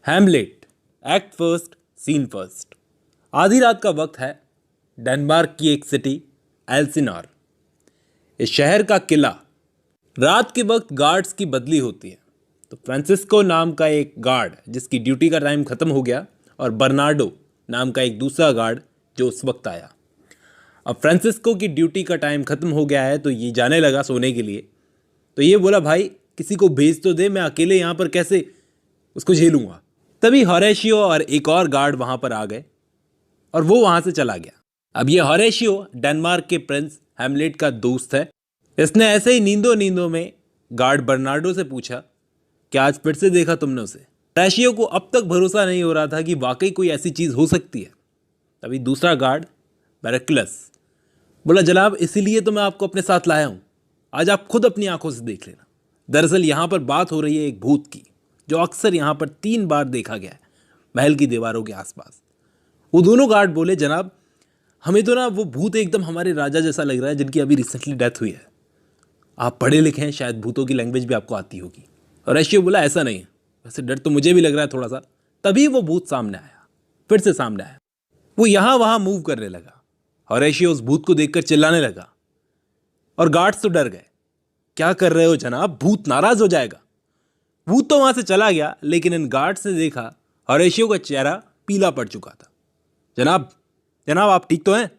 Hamlet, act first, scene first. आधी रात का वक्त है। डेनमार्क की एक सिटी एल्सिनॉर, इस शहर का किला। रात के वक्त गार्ड्स की बदली होती है। तो फ्रांसिस्को नाम का एक गार्ड जिसकी ड्यूटी का टाइम खत्म हो गया, और बर्नार्डो नाम का एक दूसरा गार्ड जो उस वक्त आया। अब फ्रांसिस्को की ड्यूटी का टाइम खत्म हो गया है तो ये जाने लगा सोने के लिए। तो ये बोला, भाई किसी को भेज तो दे, मैं अकेले यहाँ पर कैसे उसको झेलूंगा। तभी होरेशियो और एक और गार्ड वहां पर आ गए और वो वहां से चला गया। अब ये होरेशियो डेनमार्क के प्रिंस हैमलेट का दोस्त है। इसने ऐसे ही नींदों नींदों में गार्ड बर्नार्डो से पूछा, क्या आज फिर से देखा तुमने उसे? होरेशियो को अब तक भरोसा नहीं हो रहा था कि वाकई कोई ऐसी चीज हो सकती है। तभी दूसरा गार्ड बेरक्लस बोला, जनाब इसीलिए तो मैं आपको अपने साथ लाया हूं, आज आप खुद अपनी आंखों से देख लेना। दरअसल यहां पर बात हो रही है एक भूत की, जो अक्सर यहां पर 3 बार देखा गया है महल की दीवारों के आसपास। वो दोनों गार्ड बोले, जनाब हमें तो ना वो भूत एकदम हमारे राजा जैसा लग रहा है जिनकी अभी रिसेंटली डेथ हुई है। आप पढ़े लिखे हैं, शायद भूतों की लैंग्वेज भी आपको आती होगी। और ऐशियो बोला, ऐसा नहीं है, वैसे डर तो मुझे भी लग रहा है थोड़ा सा। तभी वो भूत सामने आया, फिर से सामने आया। वो यहां वहां मूव करने लगा और ऐशियो उस भूत को देखकर चिल्लाने लगा और गार्ड्स तो डर गए। क्या कर रहे हो जनाब, भूत नाराज हो जाएगा। भूत तो वहां से चला गया, लेकिन इन गार्ड्स ने देखा होरेशियो का चेहरा पीला पड़ चुका था। जनाब जनाब आप ठीक तो हैं?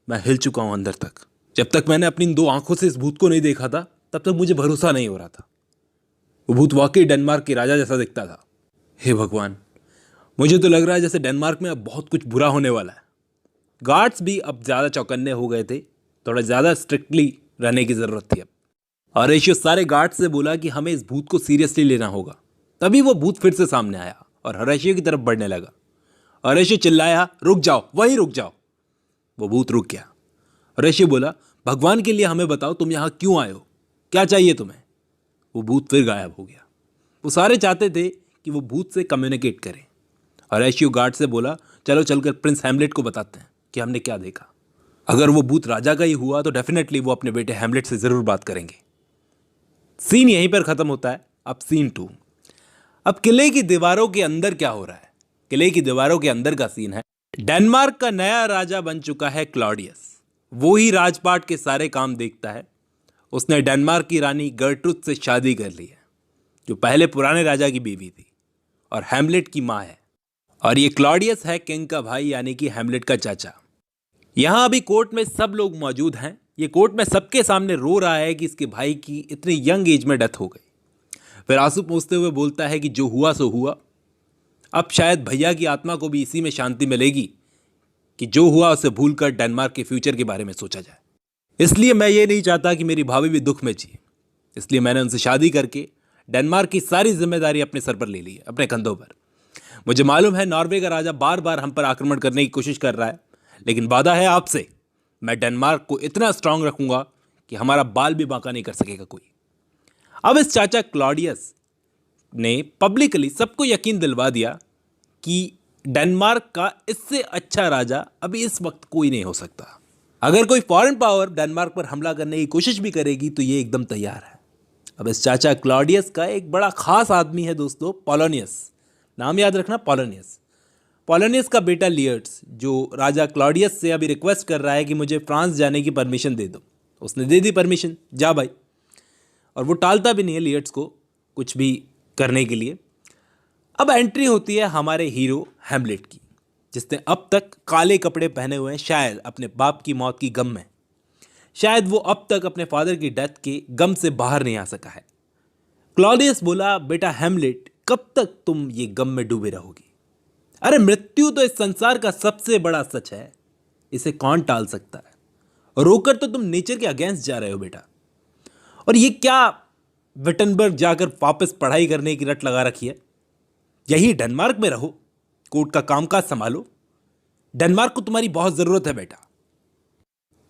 मैं हिल चुका हूं अंदर तक। जब तक मैंने अपनी इन 2 आंखों से इस भूत को नहीं देखा था तब तक मुझे भरोसा नहीं हो रहा था। वो भूत वाकई डेनमार्क के राजा जैसा दिखता था। हे भगवान, मुझे तो लग रहा है जैसे डेनमार्क में अब बहुत कुछ बुरा होने वाला है। गार्ड्स भी अब ज्यादा चौकन्ने हो गए थे, थोड़ा ज्यादा स्ट्रिक्टली रहने की जरूरत थी अब। होरेशियो सारे गार्ड से बोला कि हमें इस भूत को सीरियसली लेना होगा। तभी वो भूत फिर से सामने आया और होरेशियो की तरफ बढ़ने लगा। होरेशियो चिल्लाया, रुक जाओ, वहीं रुक जाओ। वो भूत रुक गया। होरेशियो बोला, भगवान के लिए हमें बताओ तुम यहां क्यों आए हो, क्या चाहिए तुम्हें? वो भूत फिर गायब हो गया। वो सारे चाहते थे कि वो भूत से कम्युनिकेट करें। होरेशियो गार्ड से बोला, चलो चलकर प्रिंस हैमलेट को बताते हैं कि हमने क्या देखा। अगर वो भूत राजा का ही हुआ तो डेफिनेटली वो अपने बेटे हैमलेट से जरूर बात करेंगे। सीन यहीं पर खत्म होता है। अब सीन 2। अब किले की दीवारों के अंदर क्या हो रहा है? किले की दीवारों के अंदर का सीन है, डेनमार्क का नया राजा बन चुका है क्लॉडियस। वो ही राजपाट के सारे काम देखता है। उसने डेनमार्क की रानी गर्ट्रुड से शादी कर ली है, जो पहले पुराने राजा की बीवी थी और हैमलेट की मां है। और ये क्लॉडियस है किंग का भाई, यानी कि हैमलेट का चाचा। यहां अभी कोर्ट में सब लोग मौजूद हैं। ये कोर्ट में सबके सामने रो रहा है कि इसके भाई की इतनी यंग एज में डेथ हो गई। फिर आंसू पोंछते हुए बोलता है कि जो हुआ सो हुआ। अब शायद भैया की आत्मा को भी इसी में शांति मिलेगी कि जो हुआ उसे भूलकर डेनमार्क के फ्यूचर के बारे में सोचा जाए। इसलिए मैं ये नहीं चाहता कि मेरी भाभी भी दुख में जिए। इसलिए मैंने उनसे शादी करके डेनमार्क की सारी जिम्मेदारी अपने सर पर ले ली है, अपने कंधों पर। मुझे मालूम है नॉर्वे का राजा बार बार हम पर आक्रमण करने की कोशिश कर रहा है, लेकिन वादा है आपसे, मैं डेनमार्क को इतना स्ट्रांग रखूंगा कि हमारा बाल भी बांका नहीं कर सकेगा कोई। अब इस चाचा क्लॉडियस ने पब्लिकली सबको यकीन दिलवा दिया कि डेनमार्क का इससे अच्छा राजा अभी इस वक्त कोई नहीं हो सकता। अगर कोई फॉरेन पावर डेनमार्क पर हमला करने की कोशिश भी करेगी तो ये एकदम तैयार है। अब इस चाचा क्लॉडियस का एक बड़ा खास आदमी है दोस्तों, पोलोनियस। नाम याद रखना, पोलोनियस। पोलोनियस का बेटा लियर्ट्स, जो राजा क्लॉडियस से अभी रिक्वेस्ट कर रहा है कि मुझे फ्रांस जाने की परमिशन दे दो। उसने दे दी परमिशन, जा भाई। और वो टालता भी नहीं है लियर्ट्स को कुछ भी करने के लिए। अब एंट्री होती है हमारे हीरो हैमलेट की, जिसने अब तक काले कपड़े पहने हुए हैं, शायद अपने बाप की मौत की गम में। शायद वो अब तक अपने फादर की डेथ के गम से बाहर नहीं आ सका है। क्लॉडियस बोला, बेटा हैमलेट, कब तक तुम ये गम में डूबे रहोगी? अरे मृत्यु तो इस संसार का सबसे बड़ा सच है, इसे कौन टाल सकता है? रोकर तो तुम नेचर के अगेंस्ट जा रहे हो बेटा। और ये क्या विटनबर्ग जाकर वापस पढ़ाई करने की रट लगा रखी है? यही डेनमार्क में रहो, कोर्ट का कामकाज संभालो। डेनमार्क को तुम्हारी बहुत जरूरत है बेटा।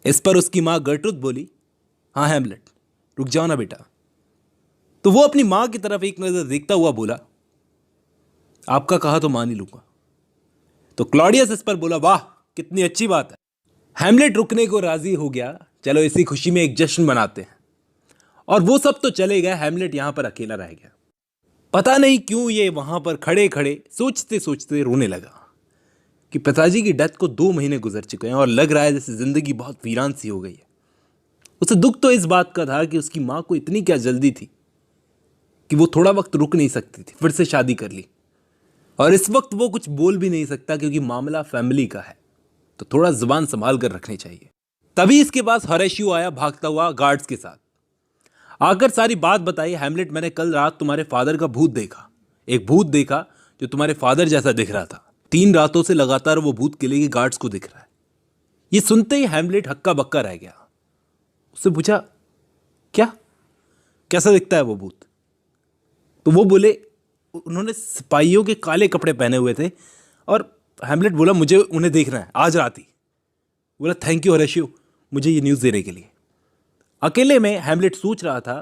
इस पर उसकी मां गर्ट्रुड बोली, हाँ हैमलेट, रुक जाओ ना बेटा। तो वो अपनी मां की तरफ एक नजर देखता हुआ बोला, आपका कहा तो मान ही लूंगा। तो क्लॉडियस इस पर बोला, वाह कितनी अच्छी बात है। हैमलेट रुकने को राजी हो गया, चलो इसी खुशी में एक जश्न मनाते हैं। और वो सब तो चले गए, हैमलेट यहां पर अकेला रह गया। पता नहीं क्यों ये वहां पर खड़े खड़े सोचते सोचते रोने लगा कि पिताजी की डेथ को 2 महीने गुजर चुके हैं और लग रहा है जैसे जिंदगी बहुत वीरान सी हो गई है। उसे दुख तो इस बात का था कि उसकी माँ को इतनी क्या जल्दी थी कि वो थोड़ा वक्त रुक नहीं सकती थी, फिर से शादी कर ली। और इस वक्त वो कुछ बोल भी नहीं सकता क्योंकि मामला फैमिली का है, तो थोड़ा जुबान संभाल कर रखनी चाहिए। तभी इसके पास होरेशियो आया भागता हुआ गार्ड्स के साथ। आकर सारी बात बताई, हैमलेट मैंने कल रात तुम्हारे फादर का भूत देखा, एक भूत देखा जो तुम्हारे फादर जैसा दिख रहा था। 3 रातों से लगातार वो भूत किले के गार्ड्स को दिख रहा है। ये सुनते ही हैमलेट हक्का बक्का रह गया। उससे पूछा, क्या, कैसा दिखता है वो भूत? तो वो बोले, उन्होंने सिपाहियों के काले कपड़े पहने हुए थे। और हैमलेट बोला, मुझे उन्हें देखना है आज रात ही। बोला, थैंक यू होरेशियो मुझे ये न्यूज़ देने के लिए। अकेले में हैमलेट सोच रहा था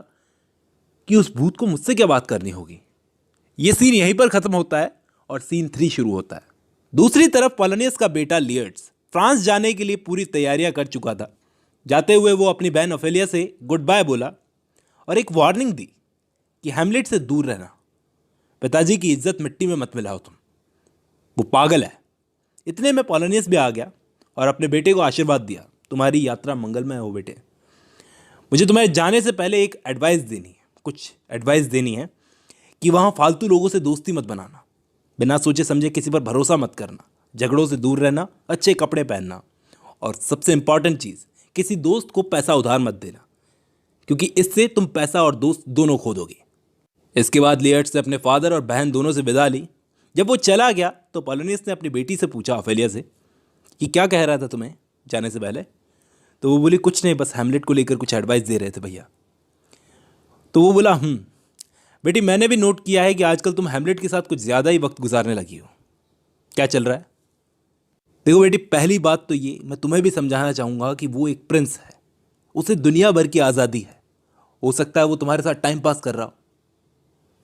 कि उस भूत को मुझसे क्या बात करनी होगी। ये सीन यहीं पर खत्म होता है और सीन 3 शुरू होता है। दूसरी तरफ पोलोनियस का बेटा लियर्ट्स फ्रांस जाने के लिए पूरी तैयारियां कर चुका था। जाते हुए वो अपनी बहन ओफेलिया से गुड बाय बोला और एक वार्निंग दी कि हैमलेट से दूर रहना, पिताजी की इज्जत मिट्टी में मत मिलाओ तुम, वो पागल है। इतने में पोलोनियस भी आ गया और अपने बेटे को आशीर्वाद दिया, तुम्हारी यात्रा मंगलमय हो बेटे। मुझे तुम्हारे जाने से पहले एक एडवाइस देनी है, कुछ एडवाइस देनी है कि वहाँ फालतू लोगों से दोस्ती मत बनाना, बिना सोचे समझे किसी पर भरोसा मत करना, झगड़ों से दूर रहना, अच्छे कपड़े पहनना, और सबसे इंपॉर्टेंट चीज़, किसी दोस्त को पैसा उधार मत देना, क्योंकि इससे तुम पैसा और दोस्त दोनों खो दोगे। इसके बाद लियर्ट्स ने अपने फादर और बहन दोनों से विदा ली। जब वो चला गया तो पोलोनियस ने अपनी बेटी से पूछा, ओफेलिया से, कि क्या कह रहा था तुम्हें जाने से पहले? तो वो बोली, कुछ नहीं, बस हैमलेट को लेकर कुछ एडवाइस दे रहे थे भैया। तो वो बोला, बेटी मैंने भी नोट किया है कि आजकल तुम हैमलेट के साथ कुछ ज़्यादा ही वक्त गुजारने लगी हो। क्या चल रहा है? देखो बेटी, पहली बात तो ये मैं तुम्हें भी समझाना चाहूँगा कि वो एक प्रिंस है, उसे दुनिया भर की आज़ादी है। हो सकता है वो तुम्हारे साथ टाइम पास कर रहा हो।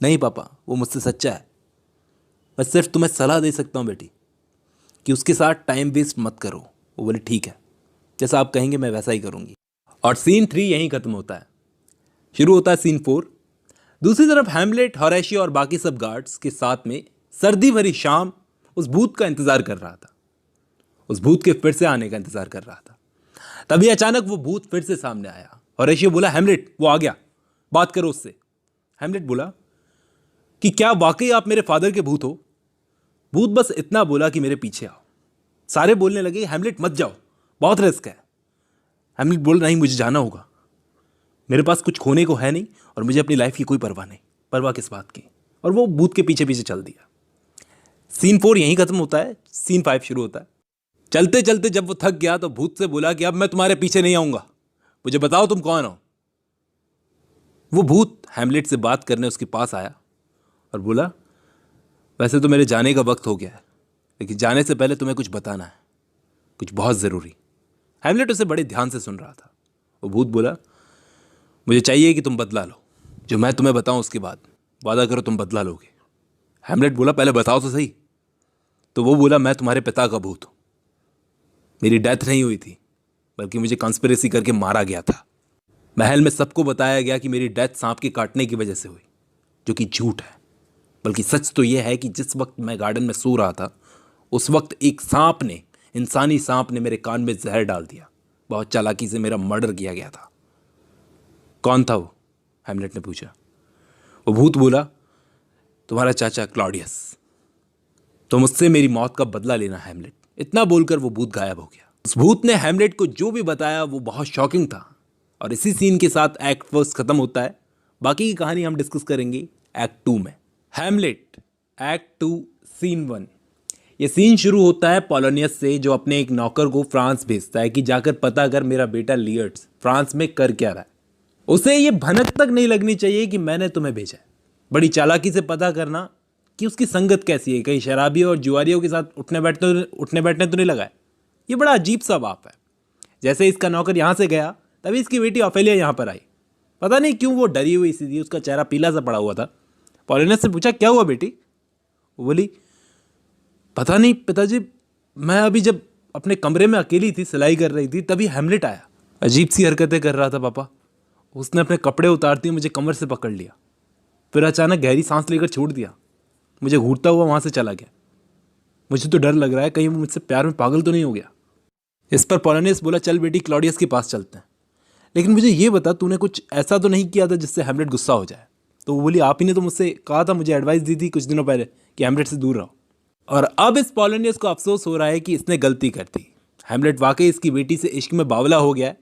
नहीं पापा, वो मुझसे सच्चा है। मैं सिर्फ तुम्हें सलाह दे सकता हूँ बेटी कि उसके साथ टाइम वेस्ट मत करो। वो बोले, ठीक है, जैसा आप कहेंगे मैं वैसा ही करूँगी। और सीन 3 यहीं खत्म होता है। शुरू होता है सीन 4। दूसरी तरफ हैमलेट, होरेशियो और बाकी सब गार्ड्स के साथ में सर्दी भरी शाम उस भूत का इंतजार कर रहा था, उस भूत के फिर से आने का इंतजार कर रहा था। तभी अचानक वो भूत फिर से सामने आया। होरेशियो बोला, हैमलेट वो आ गया, बात करो उससे। हैमलेट बोला कि क्या वाकई आप मेरे फादर के भूत हो? भूत बस इतना बोला कि मेरे पीछे आओ। सारे बोलने लगे, हैमलेट मत जाओ, बहुत रिस्क है। हैमलेट बोल, नहीं मुझे जाना होगा, मेरे पास कुछ खोने को है नहीं और मुझे अपनी लाइफ की कोई परवाह नहीं। परवाह किस बात की? और वो भूत के पीछे पीछे चल दिया। सीन 4 यहीं खत्म होता है। सीन 5 शुरू होता है। चलते चलते जब वो थक गया तो भूत से बोला कि अब मैं तुम्हारे पीछे नहीं आऊंगा, मुझे बताओ तुम कौन हो। वो भूत हैमलेट से बात करने उसके पास आया और बोला, वैसे तो मेरे जाने का वक्त हो गया है, लेकिन जाने से पहले तुम्हें कुछ बताना है, कुछ बहुत ज़रूरी। हैमलेट उसे बड़े ध्यान से सुन रहा था। वो भूत बोला, मुझे चाहिए कि तुम बदला लो, जो मैं तुम्हें बताऊं उसके बाद वादा करो तुम बदला लोगे। हैमलेट बोला, पहले बताओ तो सही। तो वो बोला, मैं तुम्हारे पिता का भूत हूं, मेरी डेथ नहीं हुई थी बल्कि मुझे कॉन्स्पिरेसी करके मारा गया था। महल में सबको बताया गया कि मेरी डेथ सांप के काटने की वजह से हुई, जो कि झूठ है। बल्कि सच तो यह है कि जिस वक्त मैं गार्डन में सो रहा था उस वक्त एक सांप ने, इंसानी सांप ने मेरे कान में जहर डाल दिया। बहुत चालाकी से मेरा मर्डर किया गया था। कौन था वो? हैमलेट ने पूछा। वो भूत बोला, तुम्हारा चाचा क्लॉडियस। तो मुझसे मेरी मौत का बदला लेना हैमलेट। इतना बोलकर वो भूत गायब हो गया। उस भूत ने हैमलेट को जो भी बताया वो बहुत शॉकिंग था। और इसी सीन के साथ एक्ट 1 खत्म होता है। बाकी की कहानी हम डिस्कस करेंगे एक्ट 2 में। Hamlet act 2 scene 1। ये सीन शुरू होता है पोलोनियस से, जो अपने एक नौकर को फ्रांस भेजता है कि जाकर पता कर मेरा बेटा लियर्ट्स फ्रांस में कर क्या रहा है। उसे ये भनक तक नहीं लगनी चाहिए कि मैंने तुम्हें भेजा है। बड़ी चालाकी से पता करना कि उसकी संगत कैसी है, कहीं शराबी और जुआरियों के साथ उठने बैठने तो नहीं लगा है। ये बड़ा अजीब सा बाप है। जैसे इसका नौकर यहाँ से गया तभी इसकी बेटी ओफेलिया यहाँ पर आई। पता नहीं क्यों वो डरी हुई सी थी, उसका चेहरा पीला सा पड़ा हुआ था। पोलोनियस से पूछा, क्या हुआ बेटी? वो बोली, पता नहीं पिताजी, मैं अभी जब अपने कमरे में अकेली थी, सिलाई कर रही थी, तभी हैमलेट आया। अजीब सी हरकतें कर रहा था पापा। उसने अपने कपड़े उतारते ही मुझे कमर से पकड़ लिया। फिर अचानक गहरी सांस लेकर छोड़ दिया, मुझे घूरता हुआ वहाँ से चला गया। मुझे तो डर लग रहा है कहीं वो मुझसे प्यार में पागल तो नहीं हो गया। इस पर पोलोनियस बोला, चल बेटी क्लॉडियस के पास चलते हैं, लेकिन मुझे ये बता तूने कुछ ऐसा तो नहीं किया था जिससे हैमलेट गुस्सा हो जाए। तो वो बोली, आप ही ने तो मुझसे कहा था, मुझे एडवाइस दी थी कुछ दिनों पहले कि हैमलेट से दूर रहो। और अब इस पोलोनियस को अफसोस हो रहा है कि इसने गलती कर दी। हैमलेट वाकई इसकी बेटी से इश्क में बावला हो गया है,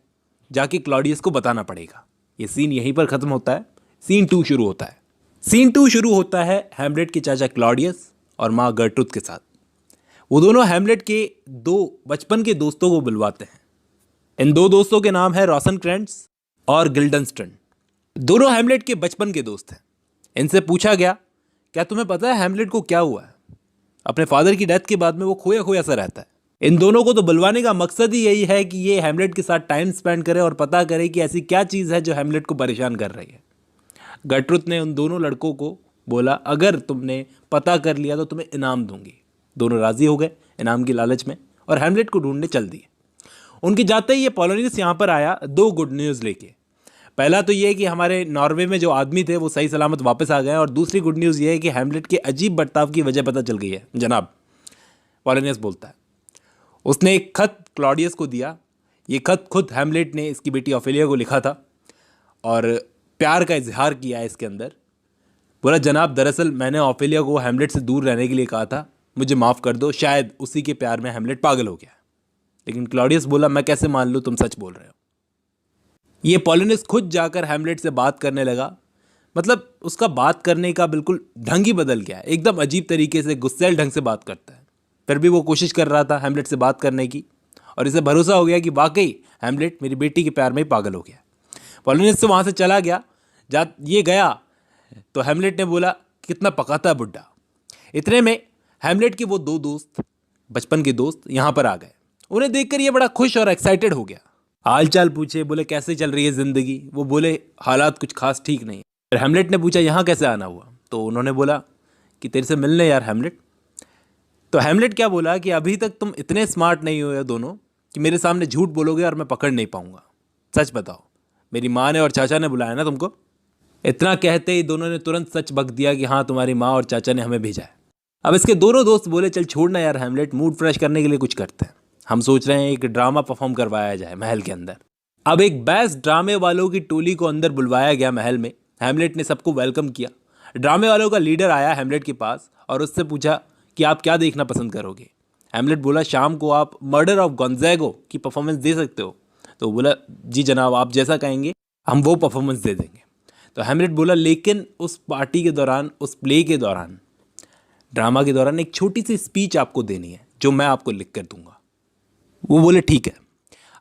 जाके क्लॉडियस को बताना पड़ेगा। ये सीन यहीं पर खत्म होता है। सीन 2 शुरू होता है। सीन 2 शुरू होता है हैमलेट के चाचा क्लॉडियस और माँ गर्ट्रूड के साथ। वो दोनों हैमलेट के 2 बचपन के दोस्तों को बुलवाते हैं। इन 2 दोस्तों के नाम है रोसेनक्रेंट्स और गिल्डनस्टन। दोनों हैमलेट के बचपन के दोस्त हैं। इनसे पूछा गया, क्या तुम्हें पता है हैमलेट को क्या हुआ है? अपने फादर की डेथ के बाद में वो खोया खोया सा रहता है। इन दोनों को तो बुलवाने का मकसद ही यही है कि ये हैमलेट के साथ टाइम स्पेंड करे और पता करे कि ऐसी क्या चीज़ है जो हैमलेट को परेशान कर रही है। गर्ट्रूड ने उन दोनों लड़कों को बोला, अगर तुमने पता कर लिया तो तुम्हें इनाम दूंगी। दोनों राजी हो गए इनाम की लालच में और हैमलेट को ढूंढने चल दिए। उनके जाते ही ये पोलोनियस यहाँ पर आया 2 गुड न्यूज़ लेके। पहला तो ये कि हमारे नॉर्वे में जो आदमी थे वो सही सलामत वापस आ गए, और दूसरी गुड न्यूज़ ये है कि हैमलेट के अजीब बर्ताव की वजह पता चल गई है जनाब। पोलोनियस बोलता है, उसने एक खत क्लॉडियस को दिया। ये खत खुद हैमलेट ने इसकी बेटी ऑफेलिया को लिखा था और प्यार का इजहार किया है इसके अंदर। बोला, जनाब दरअसल मैंने ऑफेलिया को हैमलेट से दूर रहने के लिए कहा था, मुझे माफ़ कर दो, शायद उसी के प्यार में हैमलेट पागल हो गया। लेकिन क्लॉडियस बोला, मैं कैसे मान लूँ तुम सच बोल रहे हो। ये पोलोनियस खुद जाकर हैमलेट से बात करने लगा। मतलब उसका बात करने का बिल्कुल ढंग ही बदल गया है, एकदम अजीब तरीके से गुस्सैल ढंग से बात करता है। फिर भी वो कोशिश कर रहा था हैमलेट से बात करने की, और इसे भरोसा हो गया कि वाकई हैमलेट मेरी बेटी के प्यार में ही पागल हो गया। पोलोनियस से वहाँ से चला गया। ये गया तो हैमलेट ने बोला, कितना पकाता है बुड्ढा। इतने में हैमलेट के वो 2 दोस्त, बचपन के दोस्त, यहाँ पर आ गए। उन्हें देखकर ये बड़ा खुश और एक्साइटेड हो गया। हाल चाल पूछे, बोले कैसे चल रही है ज़िंदगी। वो बोले, हालात कुछ खास ठीक नहीं। फिर हैमलेट ने पूछा, यहाँ कैसे आना हुआ? तो उन्होंने बोला कि तेरे से मिलने यार हैमलेट। तो हैमलेट क्या बोला कि अभी तक तुम इतने स्मार्ट नहीं हो दोनों कि मेरे सामने झूठ बोलोगे और मैं पकड़ नहीं पाऊंगा। सच बताओ, मेरी माँ ने और चाचा ने बुलाया ना तुमको? इतना कहते ही दोनों ने तुरंत सच बक दिया कि हाँ, तुम्हारी माँ और चाचा ने हमें भेजा है। अब इसके दोनों दोस्त बोले, चल छोड़ना यार हैमलेट, मूड फ्रेश करने के लिए कुछ करते हैं। हम सोच रहे हैं एक ड्रामा परफॉर्म करवाया जाए महल के अंदर। अब एक बेस्ट ड्रामे वालों की टोली को अंदर बुलवाया गया महल में। हैमलेट ने सबको वेलकम किया। ड्रामे वालों का लीडर आया हैमलेट के पास और उससे पूछा कि आप क्या देखना पसंद करोगे। हैमलेट बोला, शाम को आप मर्डर ऑफ गोंज़ैगो की परफॉर्मेंस दे सकते हो। तो बोला, जी जनाब, आप जैसा कहेंगे हम वो परफॉर्मेंस दे देंगे। तो हैमलेट बोला, लेकिन उस पार्टी के दौरान, उस प्ले के दौरान, ड्रामा के दौरान एक छोटी सी स्पीच आपको देनी है जो मैं आपको लिख कर दूंगा। वो बोले ठीक है।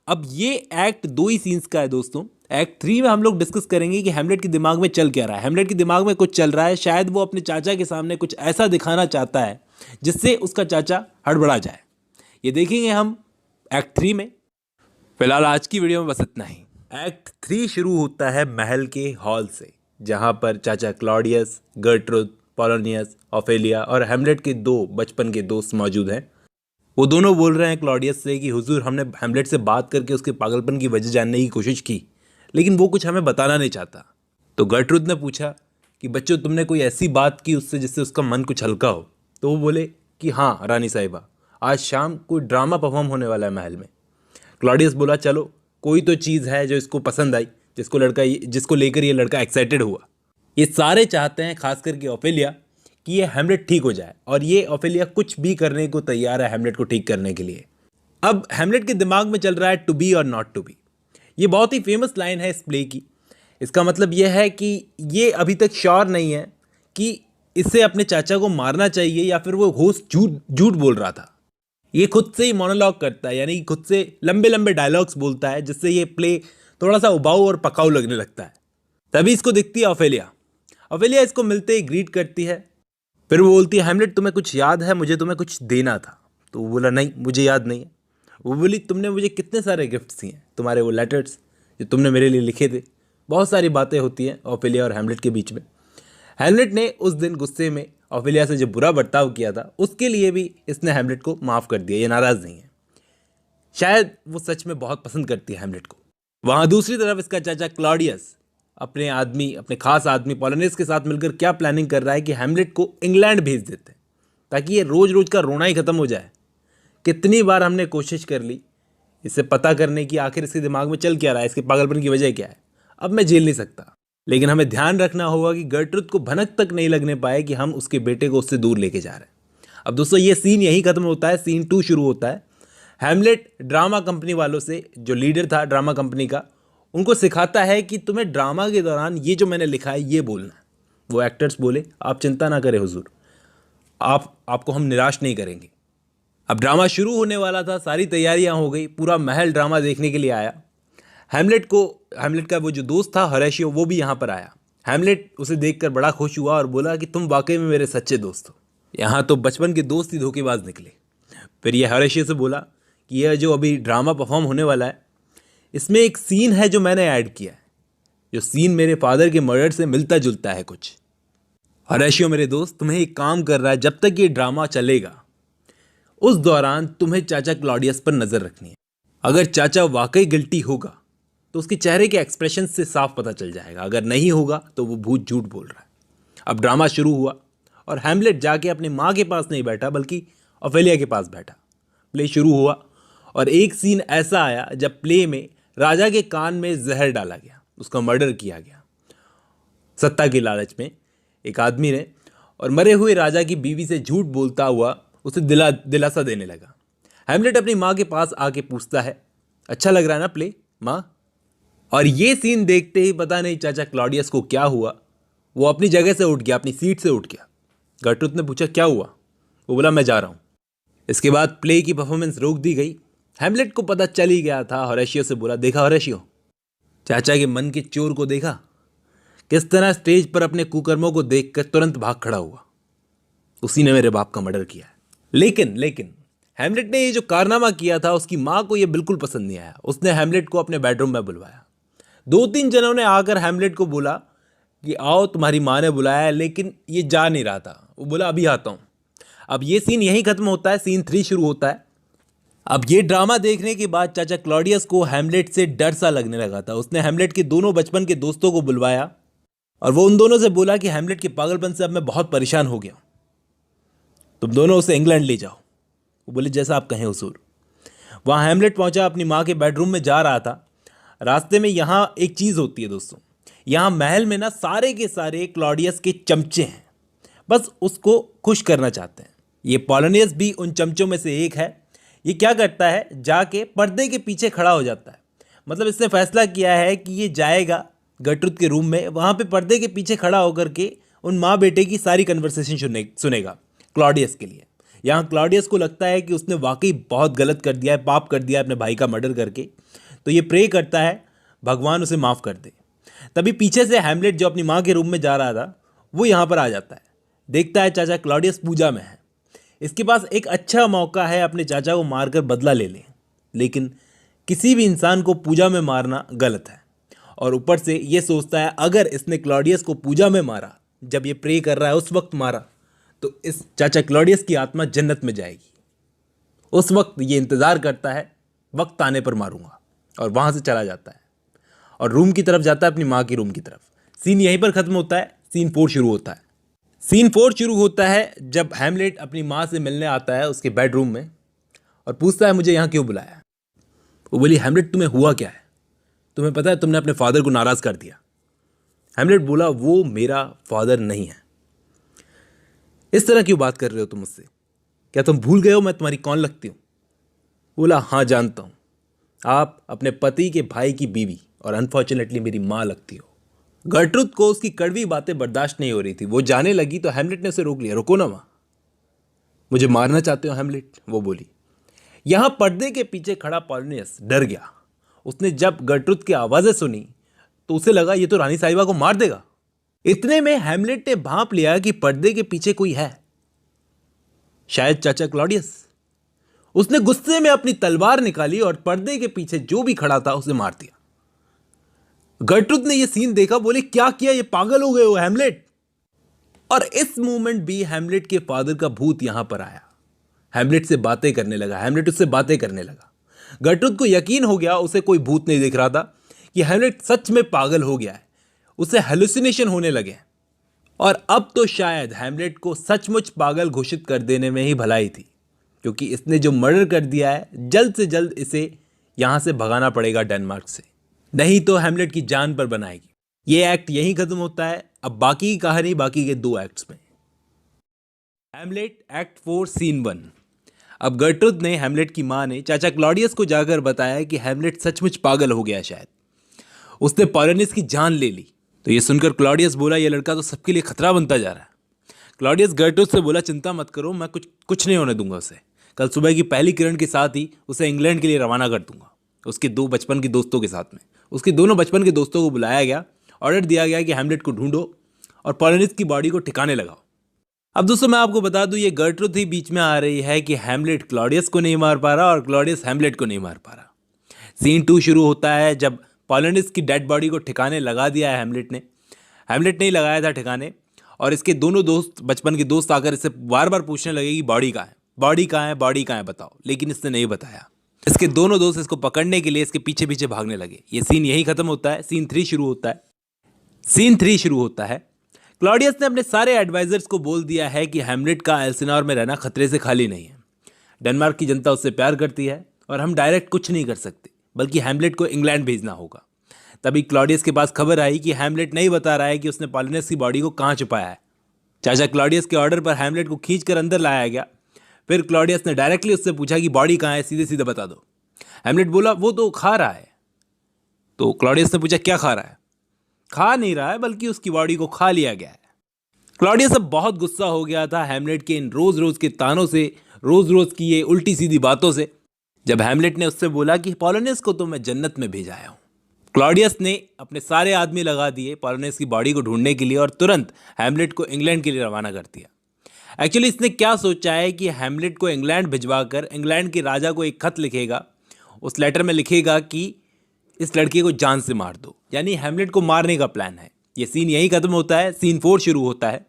अब ये एक्ट 2 ही सीन्स का है दोस्तों। एक्ट 3 में हम लोग डिस्कस करेंगे कि हैमलेट के दिमाग में चल क्या रहा है। हैमलेट के दिमाग में कुछ चल रहा है, शायद वो अपने चाचा के सामने कुछ ऐसा दिखाना चाहता है जिससे उसका चाचा हड़बड़ा जाए। ये देखेंगे हम एक्ट 3 में। फिलहाल आज की वीडियो में बस इतना ही। एक्ट 3 शुरू होता है महल के हॉल से, जहाँ पर चाचा क्लॉडियस, गर्ट्रूड, पोलोनियस, ऑफेलिया और हैमलेट के 2 बचपन के दोस्त मौजूद हैं। वो दोनों बोल रहे हैं क्लॉडियस से कि हुजूर, हमने हैमलेट से बात करके उसके पागलपन की वजह जानने की कोशिश की, लेकिन वो कुछ हमें बताना नहीं चाहता। तो गर्ट्रूड ने पूछा कि बच्चों, तुमने कोई ऐसी बात की उससे जिससे उसका मन कुछ हल्का हो? तो वो बोले कि हाँ रानी साहिबा, आज शाम कोई ड्रामा परफॉर्म होने वाला है महल में। क्लॉडियस बोला, चलो कोई तो चीज़ है जो इसको पसंद आई, जिसको लेकर ये लड़का एक्साइटेड हुआ। ये सारे चाहते हैं, खास करके ऑफेलिया, कि ये हैमलेट ठीक हो जाए, और ये ऑफेलिया कुछ भी करने को तैयार है हैमलेट को ठीक करने के लिए। अब हैमलेट के दिमाग में चल रहा है टू बी और नॉट टू बी। ये बहुत ही फेमस लाइन है इस प्ले की। इसका मतलब यह है कि ये अभी तक श्योर नहीं है कि इसे अपने चाचा को मारना चाहिए या फिर वो होस्ट झूठ बोल रहा था। ये खुद से ही मोनोलॉग करता है, यानी खुद से लंबे लंबे डायलॉग्स बोलता है, जिससे ये प्ले थोड़ा सा उबाऊ और पकाऊ लगने लगता है। तभी इसको दिखती है ऑफेलिया। ऑफेलिया इसको मिलते ही ग्रीट करती है। फिर वो बोलती है, हैमलेट तुम्हें कुछ याद है, मुझे तुम्हें कुछ देना था। तो वो बोला, नहीं मुझे याद नहीं है। वो बोली, तुमने मुझे कितने सारे गिफ्ट्स दिए, तुम्हारे वो लेटर्स जो तुमने मेरे लिए लिखे थे। बहुत सारी बातें होती हैं ऑफेलिया और हैमलेट के बीच में। हैमलेट ने उस दिन गुस्से में ऑफेलिया से जो बुरा बर्ताव किया था उसके लिए भी इसने हैमलेट को माफ़ कर दिया। ये नाराज़ नहीं है, शायद वो सच में बहुत पसंद करती है हैमलेट को। वहाँ दूसरी तरफ इसका चाचा क्लॉडियस अपने आदमी, अपने खास आदमी पोलोनियस के साथ मिलकर क्या प्लानिंग कर रहा है कि हैमलेट को इंग्लैंड भेज देते हैं ताकि ये रोज रोज का रोना ही खत्म हो जाए। कितनी बार हमने कोशिश कर ली इसे पता करने की, आखिर इसके दिमाग में चल क्या रहा है, इसके पागलपन की वजह क्या है। अब मैं झेल नहीं सकता। लेकिन हमें ध्यान रखना होगा कि गर्ट्रूड को भनक तक नहीं लगने पाए कि हम उसके बेटे को उससे दूर लेके जा रहे हैं। अब दोस्तों ये सीन यहीं खत्म होता है, सीन 2 शुरू होता है। हैमलेट ड्रामा कंपनी वालों से, जो लीडर था ड्रामा कंपनी का, उनको सिखाता है कि तुम्हें ड्रामा के दौरान ये जो मैंने लिखा है ये बोलना है। वो एक्टर्स बोले, आप चिंता ना करें हुजूर, आपको हम निराश नहीं करेंगे। अब ड्रामा शुरू होने वाला था, सारी तैयारियां हो गई, पूरा महल ड्रामा देखने के लिए आया। हैमलेट का वो जो दोस्त था होरेशियो, वो भी यहाँ पर आया। हैमलेट उसे देखकर बड़ा खुश हुआ और बोला कि तुम वाकई में मेरे सच्चे दोस्त हो। यहाँ तो बचपन के दोस्त ही धोखेबाज निकले। फिर ये होरेशियो से बोला कि यह जो अभी ड्रामा परफॉर्म होने वाला है, इसमें एक सीन है जो मैंने ऐड किया है, जो सीन मेरे फादर के मर्डर से मिलता जुलता है कुछ। होरेशियो मेरे दोस्त, तुम्हें एक काम कर रहा है, जब तक ये ड्रामा चलेगा उस दौरान तुम्हें चाचा क्लॉडियस पर नज़र रखनी है। अगर चाचा वाकई गिल्टी होगा तो उसके चेहरे के एक्सप्रेशन से साफ पता चल जाएगा, अगर नहीं होगा तो वो भूत झूठ बोल रहा है। अब ड्रामा शुरू हुआ और हैमलेट जाके अपनी माँ के पास नहीं बैठा बल्कि ओफेलिया के पास बैठा। प्ले शुरू हुआ और एक सीन ऐसा आया जब प्ले में राजा के कान में जहर डाला गया, उसका मर्डर किया गया सत्ता की लालच में एक आदमी ने, और मरे हुए राजा की बीवी से झूठ बोलता हुआ उसे दिलासा देने लगा। हैमलेट अपनी माँ के पास आके पूछता है, अच्छा लग रहा है ना प्ले माँ? और ये सीन देखते ही पता नहीं चाचा क्लॉडियस को क्या हुआ, वो अपनी जगह से उठ गया, अपनी सीट से उठ गया। गर्ट्रूड ने पूछा क्या हुआ? वो बोला मैं जा रहा हूँ। इसके बाद प्ले की परफॉर्मेंस रोक दी गई। हैमलेट को पता चल ही गया था। होरेशियो से बोला, देखा होरेशियो, चाचा के मन के चोर को देखा, किस तरह स्टेज पर अपने कुकर्मों को देखकर तुरंत भाग खड़ा हुआ। उसी ने मेरे बाप का मर्डर किया है। लेकिन हैमलेट ने ये जो कारनामा किया था उसकी माँ को ये बिल्कुल पसंद नहीं आया। उसने हैमलेट को अपने बेडरूम में बुलवाया। 2-3 जनों ने आकर हैमलेट को बोला कि आओ तुम्हारी माँ ने बुलाया है, लेकिन ये जा नहीं रहा था। वो बोला अभी आता हूँ। अब ये सीन यहीं खत्म होता है, सीन 3 शुरू होता है। अब ये ड्रामा देखने के बाद चाचा क्लॉडियस को हैमलेट से डर सा लगने लगा था। उसने हैमलेट के दोनों बचपन के दोस्तों को बुलवाया और वो उन दोनों से बोला कि हैमलेट के पागलपन से अब मैं बहुत परेशान हो गया हूँ, तुम दोनों उसे इंग्लैंड ले जाओ। वो बोले जैसा आप कहें हुजूर। वहाँ हैमलेट पहुंचा, अपनी माँ के बेडरूम में जा रहा था। रास्ते में यहाँ एक चीज़ होती है दोस्तों, यहाँ महल में ना सारे के सारे क्लॉडियस के चमचे हैं, बस उसको खुश करना चाहते हैं। ये पोलोनियस भी उन चमचों में से एक है। ये क्या करता है, जाके पर्दे के पीछे खड़ा हो जाता है। मतलब इसने फैसला किया है कि ये जाएगा गर्ट्रूड के रूम में, वहाँ पे पर्दे के पीछे खड़ा होकर के उन माँ बेटे की सारी कन्वर्सेशन सुनेगा क्लॉडियस के लिए। यहाँ क्लॉडियस को लगता है कि उसने वाकई बहुत गलत कर दिया है, पाप कर दिया है अपने भाई का मर्डर करके। तो ये प्रे करता है भगवान उसे माफ़ कर दे। तभी पीछे से हैमलेट जो अपनी माँ के रूम में जा रहा था वो यहाँ पर आ जाता है। देखता है चाचा क्लॉडियस पूजा में है, इसके पास एक अच्छा मौका है अपने चाचा को मारकर बदला ले ले। लेकिन किसी भी इंसान को पूजा में मारना गलत है, और ऊपर से ये सोचता है अगर इसने क्लॉडियस को पूजा में मारा, जब ये प्रे कर रहा है उस वक्त मारा, तो इस चाचा क्लॉडियस की आत्मा जन्नत में जाएगी। उस वक्त ये इंतज़ार करता है, वक्त आने पर मारूंगा, और वहाँ से चला जाता है और रूम की तरफ जाता है, अपनी माँ की रूम की तरफ। सीन यहीं पर ख़त्म होता है। सीन 4 शुरू होता है। सीन 4 शुरू होता है जब हैमलेट अपनी माँ से मिलने आता है उसके बेडरूम में और पूछता है मुझे यहाँ क्यों बुलाया। वो बोली हैमलेट तुम्हें हुआ क्या है, तुम्हें पता है तुमने अपने फादर को नाराज़ कर दिया। हैमलेट बोला वो मेरा फादर नहीं है, इस तरह क्यों बात कर रहे हो तुम मुझसे, क्या तुम भूल गए हो मैं तुम्हारी कौन लगती हूँ। बोला हाँ जानता हूँ, आप अपने पति के भाई की बीवी और अनफॉर्चुनेटली मेरी माँ लगती हो। गर्ट्रूड को उसकी कड़वी बातें बर्दाश्त नहीं हो रही थी। वो जाने लगी तो हैमलेट ने उसे रोक लिया। रुको ना माँ, मुझे मारना चाहते हो हैमलेट, वो बोली। यहाँ पर्दे के पीछे खड़ा पोलोनियस डर गया। उसने जब गर्ट्रूड की आवाज़ें सुनी तो उसे लगा ये तो रानी साहिबा को मार देगा। इतने में हैमलेट ने भांप लिया कि पर्दे के पीछे कोई है, शायद चाचा क्लॉडियस। उसने गुस्से में अपनी तलवार निकाली और पर्दे के पीछे जो भी खड़ा था उसे मार दिया। गर्ट्रूड ने यह सीन देखा, बोले क्या किया, ये पागल हो गए हो हैमलेट। और इस मोमेंट भी हैमलेट के फादर का भूत यहां पर आया। हैमलेट से बातें करने लगा, हैमलेट उससे बातें करने लगा। गर्ट्रूड को यकीन हो गया, उसे कोई भूत नहीं दिख रहा था, कि हैमलेट सच में पागल हो गया है। उसे हेलुसिनेशन होने लगे। और अब तो शायद हैमलेट को सचमुच पागल घोषित कर देने में ही भलाई थी, क्योंकि इसने जो मर्डर कर दिया है, जल्द से जल्द इसे यहां से भगाना पड़ेगा डेनमार्क से, नहीं तो हैमलेट की जान पर बनाएगी। ये एक्ट यहीं खत्म होता है। अब बाकी की कहानी बाकी के 2 एक्ट्स में। Hamlet act 4 scene 1। अब गर्ट्रूड ने, हैमलेट की मां ने, चाचा क्लॉडियस को जाकर बताया कि हैमलेट सचमुच पागल हो गया, शायद उसने पोलोनियस की जान ले ली। तो ये सुनकर क्लॉडियस बोला, ये लड़का तो सबके लिए खतरा बनता जा रहा है। क्लॉडियस गर्ट्रूड से बोला, चिंता मत करो, मैं कुछ नहीं होने दूंगा उसे। कल सुबह की पहली किरण के साथ ही उसे इंग्लैंड के लिए रवाना कर दूंगा, उसके 2 बचपन के दोस्तों के साथ में। उसके दोनों बचपन के दोस्तों को बुलाया गया, ऑर्डर दिया गया कि हैमलेट को ढूंढो और पोलोनियस की बॉडी को ठिकाने लगाओ। अब दोस्तों मैं आपको बता दूं, ये गर्ट्रूड ही बीच में आ रही है कि हैमलेट क्लॉडियस को नहीं मार पा रहा और क्लॉडियस हैमलेट को नहीं मार पा रहा। सीन 2 शुरू होता है जब पोलोनियस की डेड बॉडी को ठिकाने लगा दिया है हैमलेट ने। हैमलेट ने ही लगाया था ठिकाने, और इसके दोनों दोस्त, बचपन के दोस्त, आकर इससे बार बार पूछने लगे कि बॉडी कहाँ है, बॉडी कहाँ है, बॉडी कहाँ है, बताओ। लेकिन इसने नहीं बताया। इसके दोनों दोस्त इसको पकड़ने के लिए इसके पीछे पीछे भागने लगे। ये सीन यही खत्म होता है। सीन 3 शुरू होता है। सीन 3 शुरू होता है। क्लॉडियस ने अपने सारे एडवाइजर्स को बोल दिया है कि हैमलेट का एल्सिनोर में रहना खतरे से खाली नहीं है। डेनमार्क की जनता उससे प्यार करती है और हम डायरेक्ट कुछ नहीं कर सकते, बल्कि हैमलेट को इंग्लैंड भेजना होगा। तभी क्लॉडियस के पास खबर आई कि हैमलेट नहीं बता रहा है कि उसने पोलोनियस की बॉडी को कहाँ छुपाया है। चाचा क्लॉडियस के ऑर्डर पर हैमलेट को खींचकर अंदर लाया गया। फिर क्लॉडियस ने डायरेक्टली उससे पूछा कि बॉडी कहाँ है, सीधे सीधे बता दो। हैमलेट बोला, वो तो खा रहा है। तो क्लॉडियस ने पूछा, क्या खा रहा है? खा नहीं रहा है, बल्कि उसकी बॉडी को खा लिया गया है। क्लॉडियस अब बहुत गुस्सा हो गया था हैमलेट के इन रोज रोज के तानों से, रोज रोज की ये उल्टी सीधी बातों से। जब हैमलेट ने उससे बोला कि पोलोनियस को तो मैं जन्नत में भेज आया हूं, क्लॉडियस ने अपने सारे आदमी लगा दिए पोलोनियस की बॉडी को ढूंढने के लिए और तुरंत हैमलेट को इंग्लैंड के लिए रवाना कर दिया। एक्चुअली इसने क्या सोचा है कि हैमलेट को इंग्लैंड भिजवाकर इंग्लैंड के राजा को एक खत लिखेगा। उस लेटर में लिखेगा कि इस लड़के को जान से मार दो, यानी हैमलेट को मारने का प्लान है। ये सीन यही खत्म होता है। सीन 4 शुरू होता है।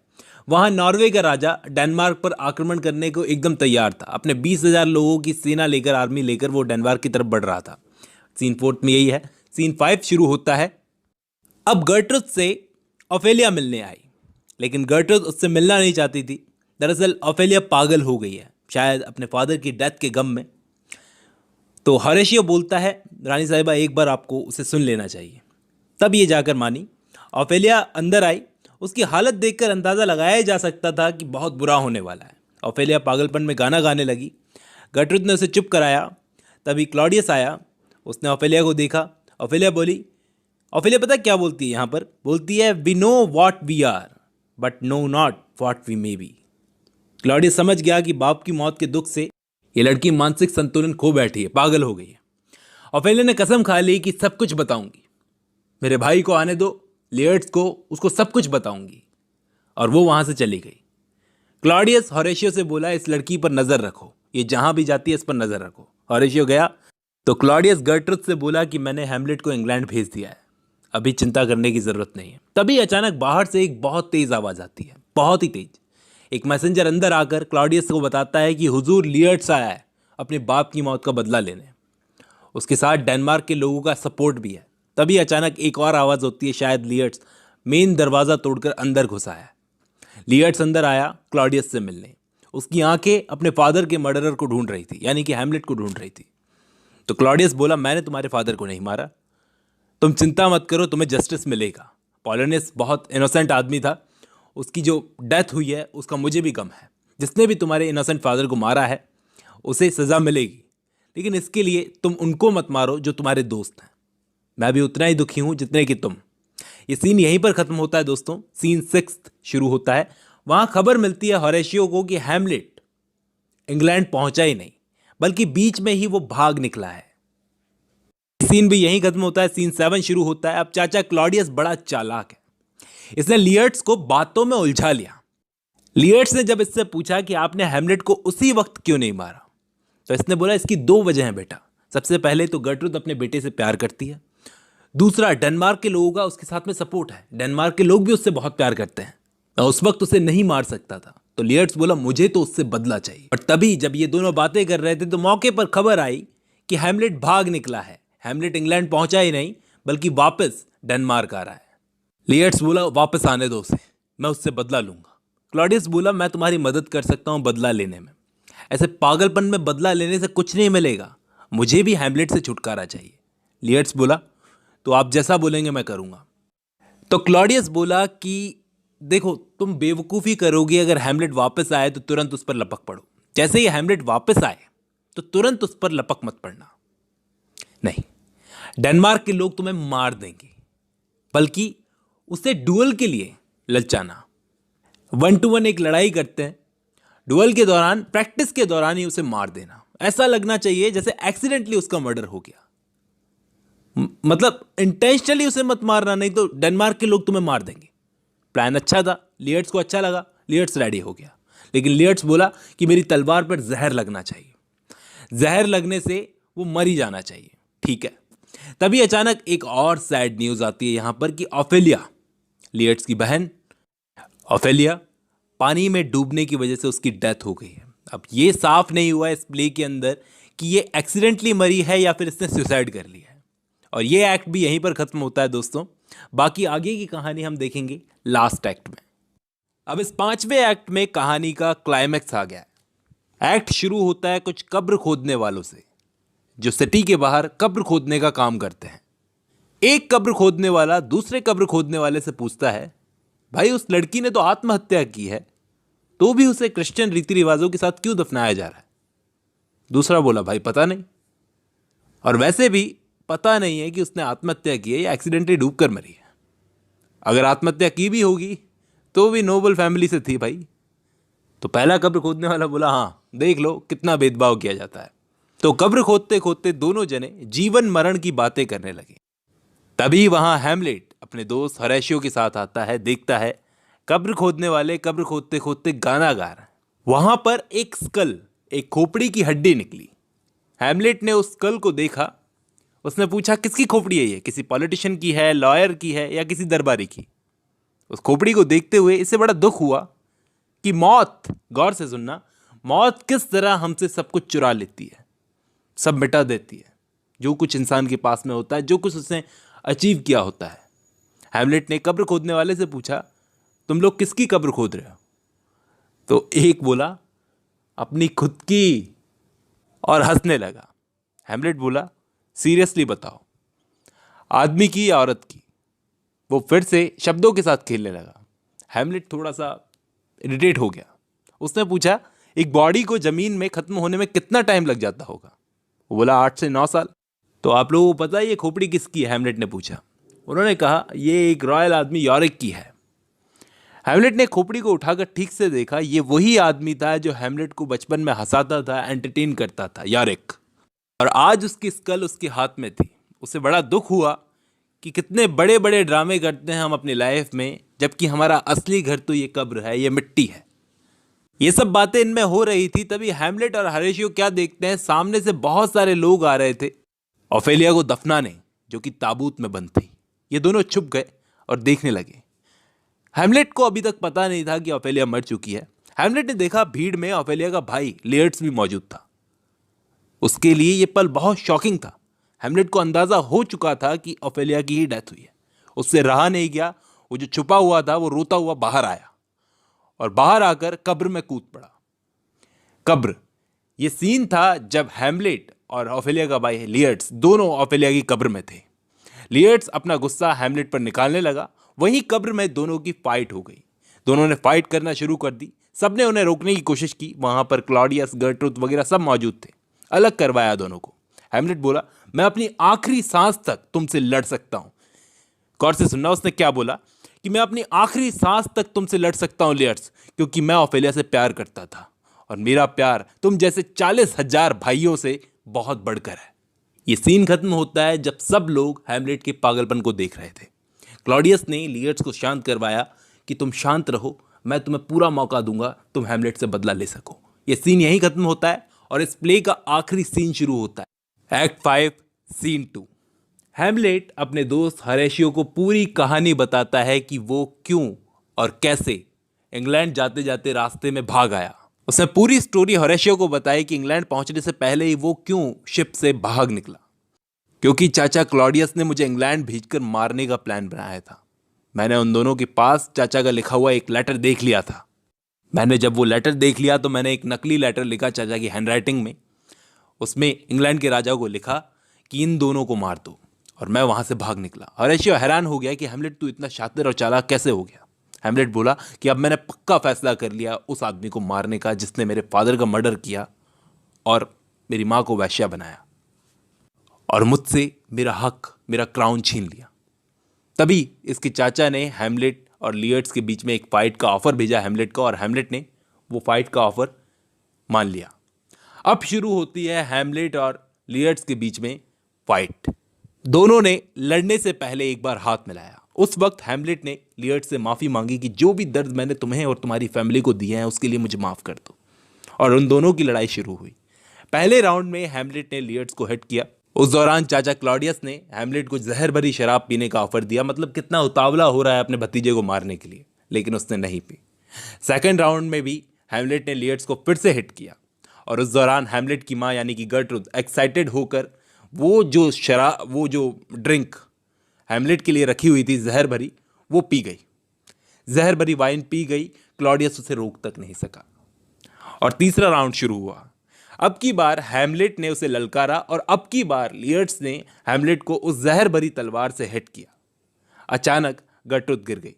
वहाँ नॉर्वे का राजा डेनमार्क पर आक्रमण करने को एकदम तैयार था। अपने 20,000 लोगों की सेना लेकर, आर्मी लेकर वो डेनमार्क की तरफ बढ़ रहा था। सीन 4 में यही है। सीन 5 शुरू होता है। अब गर्ट्रूड से ओफेलिया मिलने आई, लेकिन गर्ट्रूड उससे मिलना नहीं चाहती थी। दरअसल ओफेलिया पागल हो गई है, शायद अपने फादर की डेथ के गम में। तो होरेशियो बोलता है, रानी साहिबा एक बार आपको उसे सुन लेना चाहिए। तब ये जाकर मानी। ओफेलिया अंदर आई। उसकी हालत देखकर अंदाज़ा लगाया जा सकता था कि बहुत बुरा होने वाला है। ओफेलिया पागलपन में गाना गाने लगी। गर्ट्रूड ने उसे चुप कराया। तभी क्लॉडियस आया। उसने ओफेलिया को देखा। ओफेलिया बोली, ओफेलिया पता क्या बोलती है यहाँ पर? बोलती है, we know what we are but know not what we may be. Claudius समझ गया कि बाप की मौत के दुख से ये लड़की मानसिक संतुलन खो बैठी है, पागल हो गई है। ओफेलिया ने कसम खा ली कि सब कुछ बताऊंगी, मेरे भाई को आने दो, लियर्ट्स को, उसको सब कुछ बताऊंगी। और वो वहां से चली गई। क्लॉडियस होरेशियो से बोला, इस लड़की पर नजर रखो, ये जहां भी जाती है इस पर नजर रखो। होरेशियो गया तो क्लॉडियस गर्ट्रूड से बोला कि मैंने हैमलेट को इंग्लैंड भेज दिया है, अभी चिंता करने की जरूरत नहीं है। तभी अचानक बाहर से एक बहुत तेज आवाज आती है, बहुत ही तेज। एक मैसेंजर अंदर आकर क्लॉडियस को बताता है कि हुजूर लियर्ट्स आया है अपने बाप की मौत का बदला लेने। उसके साथ डेनमार्क के लोगों का सपोर्ट भी है। तभी अचानक एक और आवाज़ होती है, शायद लियर्ट्स मेन दरवाज़ा तोड़कर अंदर घुसा है। लियर्ट्स अंदर आया क्लॉडियस से मिलने। उसकी आंखें अपने फादर के मर्डरर को ढूंढ रही थी, यानी कि हैमलेट को ढूंढ रही थी। तो क्लॉडियस बोला, मैंने तुम्हारे फादर को नहीं मारा, तुम चिंता मत करो, तुम्हें जस्टिस मिलेगा। पोलोनियस बहुत इनोसेंट आदमी था, उसकी जो डेथ हुई है उसका मुझे भी गम है। जिसने भी तुम्हारे इनोसेंट फादर को मारा है उसे सज़ा मिलेगी, लेकिन इसके लिए तुम उनको मत मारो जो तुम्हारे दोस्त हैं। मैं भी उतना ही दुखी हूं जितने कि तुम। ये सीन यहीं पर खत्म होता है दोस्तों। सीन 6 शुरू होता है। वहां खबर मिलती है होरेशियो को कि हैमलेट इंग्लैंड पहुंचा ही नहीं, बल्कि बीच में ही वो भाग निकला है। सीन भी यहीं खत्म होता है। सीन 7 शुरू होता है। अब चाचा क्लॉडियस बड़ा चालाक है, इसने लियर्ट्स को बातों में उलझा लिया। लियर्ट्स ने जब इससे पूछा कि आपने हैमलेट को उसी वक्त क्यों नहीं मारा, तो इसने बोला, इसकी 2 वजह हैं बेटा। सबसे पहले तो गर्ट्रूड अपने बेटे से प्यार करती है, दूसरा डेनमार्क के लोगों का उसके साथ में सपोर्ट है। डेनमार्क के लोग भी उससे बहुत प्यार करते हैं। मैं उस वक्त उसे नहीं मार सकता था। तो लियर्ट्स बोला, मुझे तो उससे बदला चाहिए। और तभी जब ये दोनों बातें कर रहे थे तो मौके पर खबर आई कि हैमलेट भाग निकला है। हैमलेट इंग्लैंड पहुंचा ही नहीं, बल्कि वापस डेनमार्क आ रहा है। लियट्स बोला वापस आने दो उसे, मैं उससे बदला लूंगा। क्लॉडियस बोला मैं तुम्हारी मदद कर सकता हूं बदला लेने में, ऐसे पागलपन में बदला लेने से कुछ नहीं मिलेगा, मुझे भी हैमलेट से छुटकारा चाहिए। लियट्स बोला तो आप जैसा बोलेंगे मैं करूंगा। तो क्लॉडियस बोला कि देखो तुम बेवकूफ़ी करोगे, अगर हैमलेट वापस आए तो तुरंत उस पर लपक पड़ो, जैसे ही हैमलेट वापस आए तो तुरंत उस पर लपक मत पड़ना। नहीं, डेनमार्क के लोग तुम्हें मार देंगे, बल्कि उसे डुअल के लिए ललचाना। 1-to-1 एक लड़ाई करते हैं, डुअल के दौरान, प्रैक्टिस के दौरान ही उसे मार देना, ऐसा लगना चाहिए जैसे एक्सीडेंटली उसका मर्डर हो गया। मतलब इंटेंशनली उसे मत मारना, नहीं तो डेनमार्क के लोग तुम्हें मार देंगे। प्लान अच्छा था, लियट्स को अच्छा लगा, लियट्स रेडी हो गया। लेकिन लियट्स बोला कि मेरी तलवार पर जहर लगना चाहिए, जहर लगने से वो मर ही जाना चाहिए। ठीक है। तभी अचानक एक और सैड न्यूज आती है यहां पर कि ऑफेलिया, लियट्स की बहन ऑफेलिया, पानी में डूबने की वजह से उसकी डेथ हो गई है। अब ये साफ नहीं हुआ इस प्ले के अंदर कि ये एक्सीडेंटली मरी है या फिर इसने सुसाइड कर लिया है। और ये एक्ट भी यहीं पर खत्म होता है दोस्तों। बाकी आगे की कहानी हम देखेंगे लास्ट एक्ट में। अब इस 5वें एक्ट में कहानी का क्लाइमैक्स आ गया है। एक्ट शुरू होता है कुछ कब्र खोदने वालों से, जो सिटी के बाहर कब्र खोदने का काम करते हैं। एक कब्र खोदने वाला दूसरे कब्र खोदने वाले से पूछता है, भाई उस लड़की ने तो आत्महत्या की है, तो भी उसे क्रिश्चियन रीति रिवाजों के साथ क्यों दफनाया जा रहा है? दूसरा बोला, भाई पता नहीं, और वैसे भी पता नहीं है कि उसने आत्महत्या की है या एक्सीडेंटली डूबकर मरी है। अगर आत्महत्या की भी होगी तो भी नोबल फैमिली से थी भाई। तो पहला कब्र खोदने वाला बोला, हाँ देख लो कितना भेदभाव किया जाता है। तो कब्र खोदते खोदते दोनों जने जीवन मरण की बातें करने लगे। तभी वहां हैमलेट अपने दोस्त होरेशियो के साथ आता है, देखता है कब्र खोदने वाले कब्र खोदते खोदते गाना गा रहे हैं। वहां पर एक स्कल, एक खोपड़ी की हड्डी निकली। हैमलेट ने उस स्कल को देखा, उसने पूछा किसकी खोपड़ी है ये, किसी पॉलिटिशियन की है, लॉयर की है या किसी दरबारी की? उस खोपड़ी को देखते हुए इसे बड़ा दुख हुआ कि मौत, गौर से सुनना, मौत किस तरह हमसे सब कुछ चुरा लेती है, सब मिटा देती है, जो कुछ इंसान के पास में होता है, जो कुछ उसने अचीव किया होता है। हैमलेट ने कब्र खोदने वाले से पूछा, तुम लोग किसकी कब्र खोद रहे हो? तो एक बोला, अपनी खुद की, और हंसने लगा। हैमलेट बोला, सीरियसली बताओ, आदमी की या औरत की? वो फिर से शब्दों के साथ खेलने लगा। हैमलेट थोड़ा सा इरिटेट हो गया। उसने पूछा, एक बॉडी को जमीन में खत्म होने में कितना टाइम लग जाता होगा? वो बोला, 8 से 9 साल। तो आप लोगों को पता है ये खोपड़ी किसकी है? हैमलेट ने पूछा। उन्होंने कहा, ये एक रॉयल आदमी यॉरिक की है। हैमलेट ने खोपड़ी को उठाकर ठीक से देखा, ये वही आदमी था जो हैमलेट को बचपन में हंसाता था, एंटरटेन करता था, यॉरिक। और आज उसकी स्कल उसके हाथ में थी। उसे बड़ा दुख हुआ कि कितने बड़े बड़े ड्रामे करते हैं हम अपनी लाइफ में, जबकि हमारा असली घर तो ये कब्र है, ये मिट्टी है। ये सब बातें इनमें हो रही थी, तभी हैमलेट और होरेशियो क्या देखते हैं, सामने से बहुत सारे लोग आ रहे थे ऑफेलिया को दफनाने, जो कि ताबूत में बंद थी। ये दोनों छुप गए और देखने लगे। हैमलेट को अभी तक पता नहीं था कि ऑफेलिया मर चुकी है। हैमलेट ने देखा भीड़ में ऑफेलिया का भाई लियट्स भी मौजूद था। उसके लिए ये पल बहुत शॉकिंग था। हैमलेट को अंदाजा हो चुका था कि ऑफेलिया की ही डेथ हुई है। उससे रहा नहीं गया, वो जो छुपा हुआ था वो रोता हुआ बाहर आया और बाहर आकर कब्र में कूद पड़ा। कब्र, ये सीन था जब हैमलेट और ऑफेलिया का भाई लियट्स दोनों ऑफेलिया की कब्र में थे। लियट्स अपना गुस्सा हैमलेट पर निकालने लगा, वहीं कब्र में दोनों की फाइट हो गई। दोनों ने फाइट करना शुरू कर दी। सबने उन्हें रोकने की कोशिश की। वहां पर क्लॉडियस, गर्ट्रूड वगैरह सब मौजूद थे। अलग करवाया दोनों को। हैमलेट बोला, मैं अपनी आखिरी सांस तक तुमसे लड़ सकता हूं। गौर से सुनना, उसने क्या बोला कि मैं अपनी आखिरी सांस तक तुमसे लड़ सकता हूं लियट्स, क्योंकि मैं ऑफेलिया से प्यार करता था और मेरा प्यार तुम जैसे 40,000 भाइयों से बहुत बढ़कर है। ये सीन खत्म होता है जब सब लोग हैमलेट के पागलपन को देख रहे थे। क्लॉडियस ने लियट्स को शांत करवाया कि तुम शांत रहो, मैं तुम्हें पूरा मौका दूंगा, तुम हैमलेट से बदला ले सको। ये सीन यहीं खत्म होता है और इस प्ले का आखिरी सीन शुरू होता है। Act 5 scene 2। हैमलेट अपने दोस्त होरेशियो को पूरी कहानी बताता है कि वो क्यों और कैसे इंग्लैंड जाते जाते रास्ते में भाग आया। उसने पूरी स्टोरी होरेशियो को बताई कि इंग्लैंड पहुंचने से पहले ही वो क्यों शिप से भाग निकला। क्योंकि चाचा क्लॉडियस ने मुझे इंग्लैंड भेजकर मारने का प्लान बनाया था। मैंने उन दोनों के पास चाचा का लिखा हुआ एक लेटर देख लिया था। मैंने जब वो लेटर देख लिया तो मैंने एक नकली लेटर लिखा चाचा की हैंडराइटिंग में। उसमें इंग्लैंड के राजा को लिखा कि इन दोनों को मार दो, और मैं वहां से भाग निकला। होरेशियो हैरान हो गया कि हैमलेट तू इतना शातिर और चालाक कैसे हो गया। हैमलेट बोला कि अब मैंने पक्का फैसला कर लिया उस आदमी को मारने का जिसने मेरे फादर का मर्डर किया और मेरी माँ को वैश्या बनाया और मुझसे मेरा हक, मेरा क्राउन छीन लिया। तभी इसके चाचा ने हैमलेट और लियर्ड्स के बीच में एक फाइट का ऑफर भेजा हैमलेट को, और हैमलेट ने वो फाइट का ऑफर मान लिया। अब शुरू होती है हैमलेट और लियर्ड्स के बीच में फाइट। दोनों ने लड़ने से पहले एक बार हाथ मिलाया। उस वक्त हैमलेट ने लियर्ड्स से माफी मांगी कि जो भी दर्द मैंने तुम्हें और तुम्हारी फैमिली को दिया है उसके लिए मुझे माफ कर दो, और उन दोनों की लड़ाई शुरू हुई। पहले राउंड में हैमलेट ने लियर्ड्स को हिट किया। उस दौरान चाचा क्लॉडियस ने हैमलेट को जहर भरी शराब पीने का ऑफर दिया, मतलब कितना उतावला हो रहा है अपने भतीजे को मारने के लिए, लेकिन उसने नहीं पी। सेकेंड राउंड में भी हैमलेट ने लियर्ड्स को फिर से हिट किया, और उस दौरान हैमलेट की माँ यानी कि गर्ट्रूड एक्साइटेड होकर वो जो ड्रिंक हैमलेट के लिए रखी हुई थी जहर भरी, वो पी गई। जहर भरी वाइन पी गई। क्लॉडियस उसे रोक तक नहीं सका, और तीसरा राउंड शुरू हुआ। अब की बार हैमलेट ने उसे ललकारा, और अब की बार लियर्ड्स ने हैमलेट को उस जहर भरी तलवार से हिट किया। अचानक गर्ट्रूड गिर गई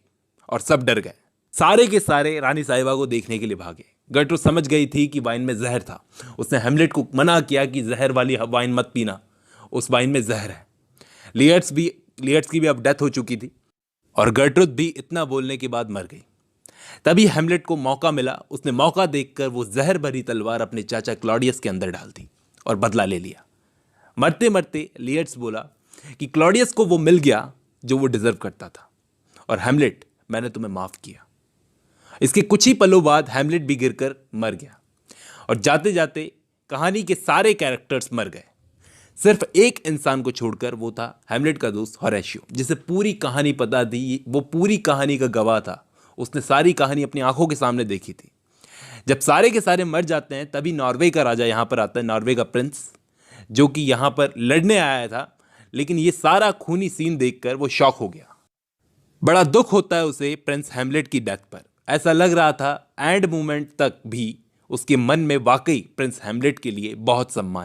और सब डर गए। सारे के सारे रानी साहिबा को देखने के लिए भागे। गर्ट्रूड समझ गई थी कि वाइन में जहर था। उसने हैमलेट को मना किया कि जहर वाली वाइन मत पीना, उस वाइन में जहर है। लियर्ड्स की भी अब डेथ हो चुकी थी, और गर्ट्रूड भी इतना बोलने के बाद मर गई। तभी हैमलेट को मौका मिला। उसने मौका देखकर वो जहर भरी तलवार अपने चाचा क्लॉडियस के अंदर डाल दी और बदला ले लिया। मरते मरते लियर्ड्स बोला कि क्लॉडियस को वो मिल गया जो वो डिजर्व करता था, और हैमलेट मैंने तुम्हें माफ किया। इसके कुछ ही पलों बाद हैमलेट भी गिरकर मर गया, और जाते जाते कहानी के सारे कैरेक्टर्स मर गए। सिर्फ एक इंसान को छोड़कर, वो था हैमलेट का दोस्त होरेशियो, जिसे पूरी कहानी पता थी। वो पूरी कहानी का गवाह था। उसने सारी कहानी अपनी आंखों के सामने देखी थी। जब सारे के सारे मर जाते हैं तभी नॉर्वे का राजा यहाँ पर आता है, नॉर्वे का प्रिंस, जो कि यहाँ पर लड़ने आया था। लेकिन ये सारा खूनी सीन देखकर वो शॉक हो गया। बड़ा दुख होता है उसे प्रिंस हैमलेट की डेथ पर। ऐसा लग रहा था एंड मोमेंट तक भी उसके मन में वाकई प्रिंस हैमलेट के लिए बहुत सम्मान